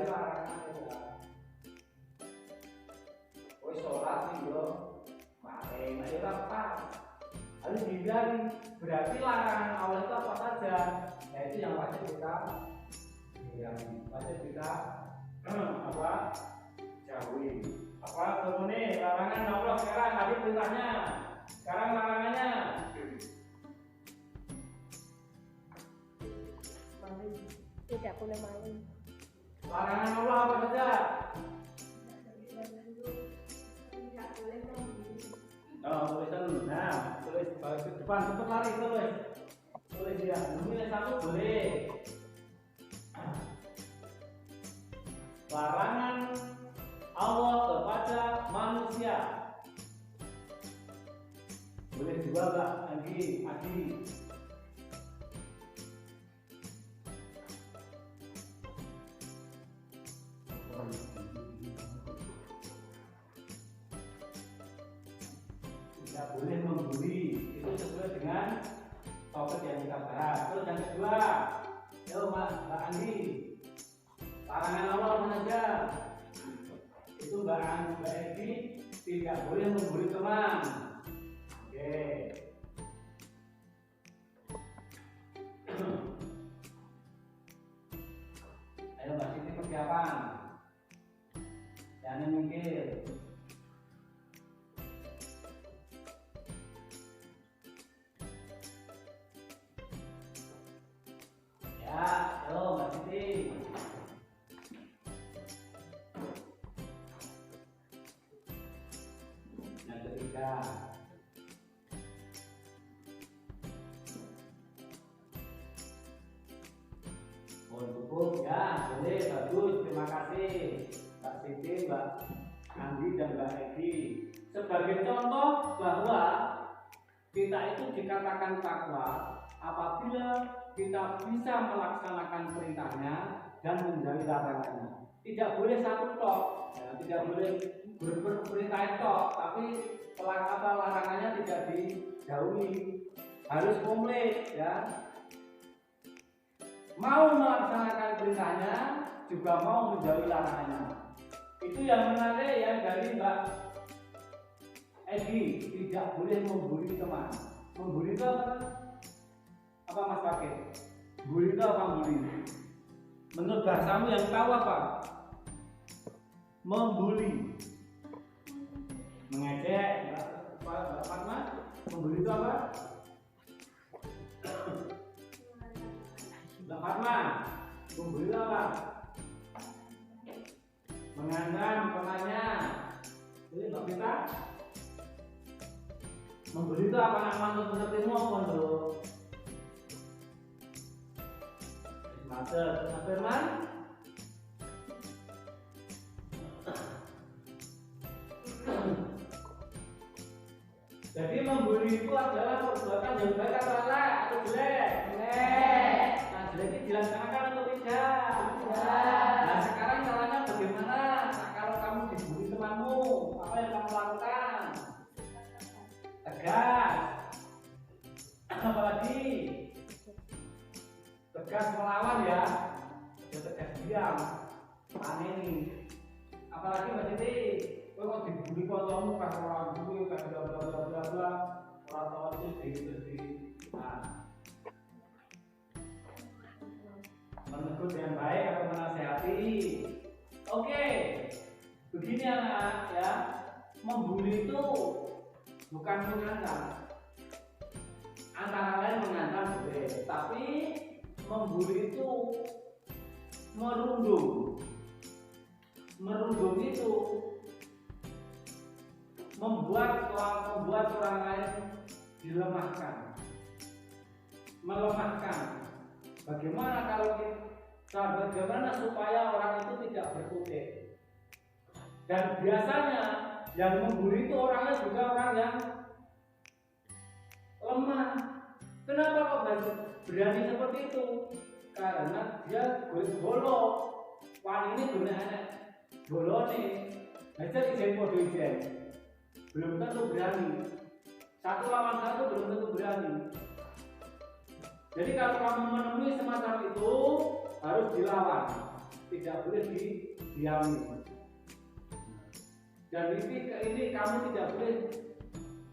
hindari larangan ya. Kowe sholat nih yo, maling ayo apa? Harus dihindari. Berarti larangan Allah itu apa saja? Nah itu yang wajib kita hindari, wajib kita apa? Jauhi. Apa kemudian larangan Allah sekarang tadi perintahnya, sekarang larangannya. Maling, tidak boleh maling. Larangan Allah apa saja? Tidak boleh membeli. Oh, tulisan. Nah, tulis ke depan, cepat lari tulis. Tulis ya. Nomor satu boleh. Larangan Allah kepada manusia. Boleh juga enggak? Adi. Tidak boleh membuli, itu sesuai dengan topik yang kita bahas. Terus yang kedua, Mbak Andi, larangan Allah apa saja? Itu Mbak Edi tidak boleh membuli teman. Oke. Ayo Mbak Siti persiapan. Jangan mikir. Ya, halo Mbak Siti. Yang ketiga. Oh cukup ya, boleh, bagus, terima kasih Mbak Siti, Mbak Andi dan Mbak Edi. Sebagai contoh bahwa kita itu dikatakan takwa apabila kita bisa melaksanakan perintahnya dan menjauhi larangannya. Tidak boleh satu tok, ya, tidak boleh berperintah tok, tapi larangannya tidak dijauhi, harus komplit ya. Mau melaksanakan perintahnya juga mau menjauhi larangannya. Itu yang menarik ya dari Mbak Edi, tidak boleh membuli teman. Membuli itu apa Mas Pakai? Bully itu apa bully? Menurut bahasamu yang tahu apa? Membuli, mengejek. Mbak Fatma, membuli itu apa? Mbak Fatma, membuli itu apa? Mengancam, penanya. Jadi Mbak Vita, membuli itu apa? Nak manut sepertimu apa tuh? Mas Firman, jadi membuli itu adalah perbuatan yang baik atau salah atau jelek? Jelek. Nah jelek ini dilaksanakan atau tidak? Tidak. Nah sekarang caranya bagaimana? Nah, kalau kamu dibully temanmu, apa yang kamu lakukan? Tegas. Apalagi? Tegas melawan ya, tegas diam, aneh. Apalagi Mbak Siti, kok dibully kancamu pas ora duwe pas bla bla bla bla bla, ora tau gitu. Nah, menegur yang baik atau menasehati. Oke, begini anak ya, membuli itu bukan mengancam. Antara lain mengancam boleh, tapi membuli itu merundung. Merundung itu membuat orang lain dilemahkan, melemahkan. Bagaimana supaya orang itu tidak berkutik? Dan biasanya yang membuli itu orangnya juga orang yang lemah. Kenapa kok berani seperti itu? Karena dia golok. Wan ini guna anak golone. Aja ijen podo ijen. Belum tentu berani. Satu lawan satu belum tentu berani. Jadi kalau kamu menemui semacam itu harus dilawan. tidak boleh didiami. Dan ini kamu tidak boleh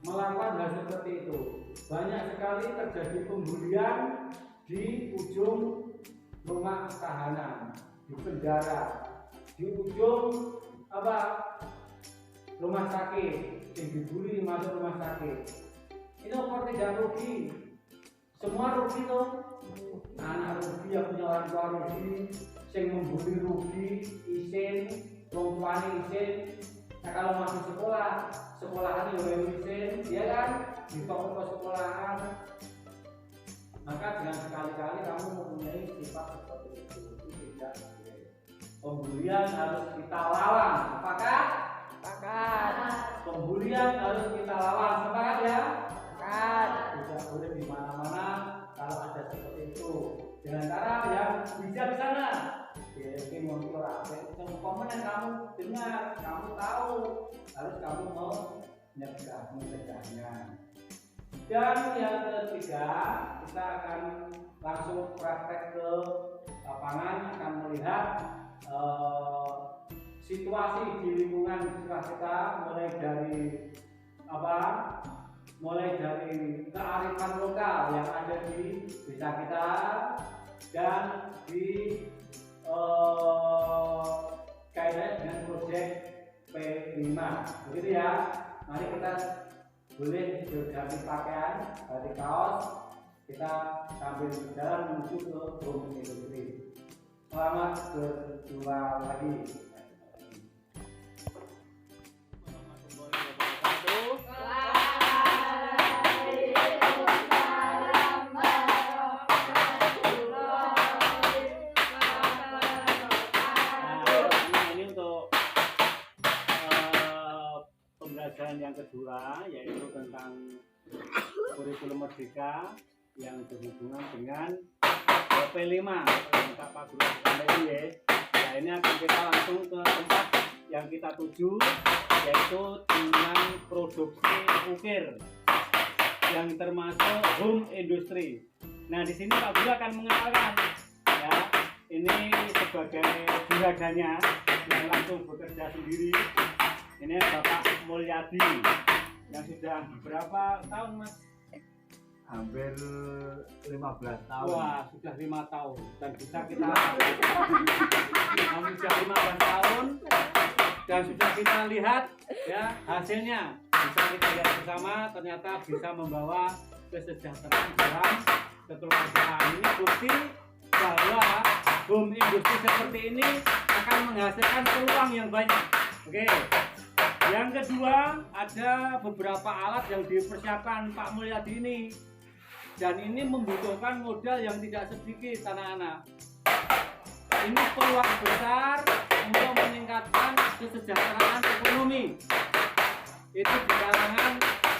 melakukan hal seperti itu. Banyak sekali terjadi pembulian di ujung rumah tahanan, di penjara, di ujung rumah sakit, yang dibully masuk rumah sakit. Ini kok tidak rugi? Semua rugi tuh. Anak rugi, yang punya orang tua rugi, yang membuli rugi, isin, orang tuanya isin. Nah kalau masih sekolahan yang isin, ya kan? Di toko sekolahan. Maka jangan sekali-kali kamu mempunyai sifat seperti itu tidak boleh. Pembulian harus kita lawan. Apakah? Sepakat. Pembulian harus kita lawan. Sepakat ya? Sepakat. Tidak boleh di mana-mana kalau ada seperti itu. Dengan cara yang bijaksana. Jadi monitor apa? Komen yang kamu dengar, kamu tahu, harus kamu mencegahnya. Dan yang ketiga, kita akan langsung praktek ke lapangan, akan melihat situasi di lingkungan sekitar kita, mulai dari kearifan lokal yang ada di desa kita dan di kaitannya dengan proyek P5, begitu ya. Mari kita boleh berganti pakaian, ganti kaos, kita sambil berjalan menuju ke Home Industry. Selamat berjumpa lagi. Yang kedua yaitu tentang kurikulum merdeka yang berhubungan dengan P5 Pak Guru sampaikan ya. Nah ini akan kita langsung ke tempat yang kita tuju, yaitu dengan produksi ukir yang termasuk home industry. Nah di sini Pak Guru akan mengenalkan ya, ini sebagai juragannya yang langsung bekerja sendiri. Ini Bapak Mulyadi yang sudah berapa tahun Mas? Hampir 15 tahun. Wah, sudah 5 tahun dan bisa kita sudah 15 tahun dan sudah kita lihat ya hasilnya. Bisa kita lihat bersama, ternyata bisa membawa kesejahteraan dalam kekeluargaan. Ini bukti bahwa home industry seperti ini akan menghasilkan peluang yang banyak. Oke. Yang kedua, ada beberapa alat yang dipersiapkan Pak Mulyadi ini, dan ini membutuhkan modal yang tidak sedikit anak-anak. Ini peluang besar untuk meningkatkan kesejahteraan ekonomi itu di kalangan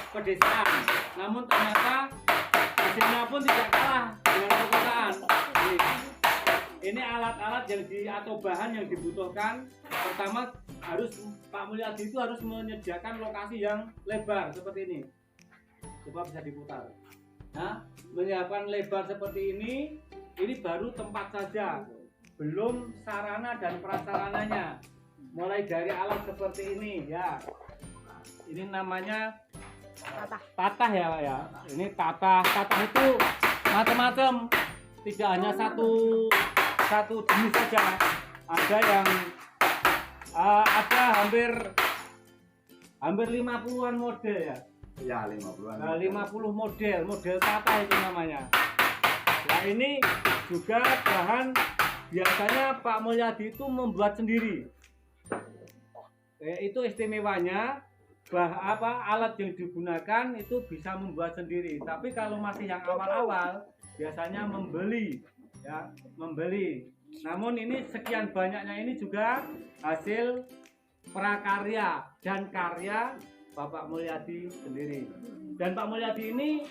pedesaan. Namun ternyata hasilnya pun tidak kalah dengan perkotaan. Ini alat-alat atau bahan yang dibutuhkan. Pertama, Pak Mulyadi itu harus menyediakan lokasi yang lebar seperti ini. Coba bisa diputar. Nah, menyiapkan lebar seperti ini baru tempat saja, belum sarana dan prasarananya. Mulai dari alat seperti ini ya. Ini namanya tatah ya Pak ya. Ini tatah itu macam-macam, tidak hanya satu jenis saja. Ada yang ada hampir 50-an model ya. Ya, 50-an. 50 model tatah itu namanya. Nah, ini juga bahan biasanya Pak Mulyadi itu membuat sendiri. Itu istimewanya alat yang digunakan itu bisa membuat sendiri. Tapi kalau masih yang awal-awal biasanya membeli. Namun ini sekian banyaknya ini juga hasil prakarya dan karya Bapak Mulyadi sendiri. Dan Pak Mulyadi ini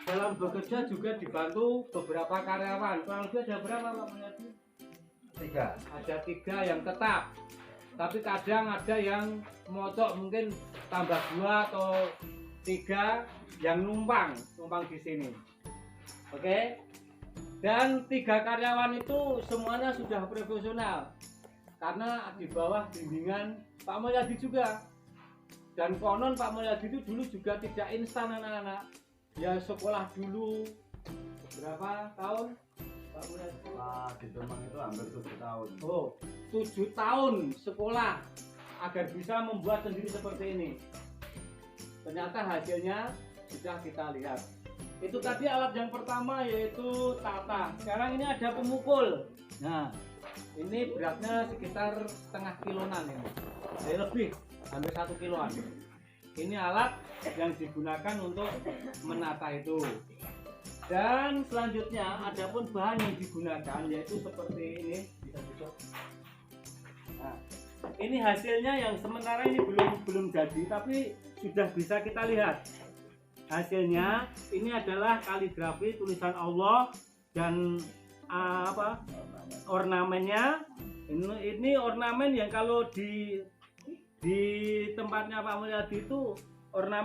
dalam bekerja juga dibantu beberapa karyawan. Kurang lebih ada berapa Pak Mulyadi? 3. Ada 3 yang tetap. Tapi kadang ada yang mocok, mungkin tambah 2 atau 3 yang numpang di sini. Oke? Dan 3 karyawan itu semuanya sudah profesional karena di bawah bimbingan Pak Mulyadi juga. Dan konon Pak Mulyadi itu dulu juga tidak instan anak-anak, ya sekolah dulu berapa tahun Pak Mulyadi? Pak di Demang itu hampir 7 tahun. Oh, 7 tahun sekolah agar bisa membuat sendiri seperti ini. Ternyata hasilnya sudah kita lihat. Itu tadi alat yang pertama yaitu tata. Sekarang ini ada pemukul. Nah, ini beratnya sekitar setengah kiloan ini. Jadi lebih, hampir 1 kiloan. Ini alat yang digunakan untuk menata itu. Dan selanjutnya ada pun bahan yang digunakan yaitu seperti ini, bisa dicok. Nah, ini hasilnya yang sementara ini belum jadi tapi sudah bisa kita lihat. Hasilnya ini adalah kaligrafi tulisan Allah dan ornamennya. Ini ornamen yang kalau di tempatnya Pak Mulyadi itu ornamen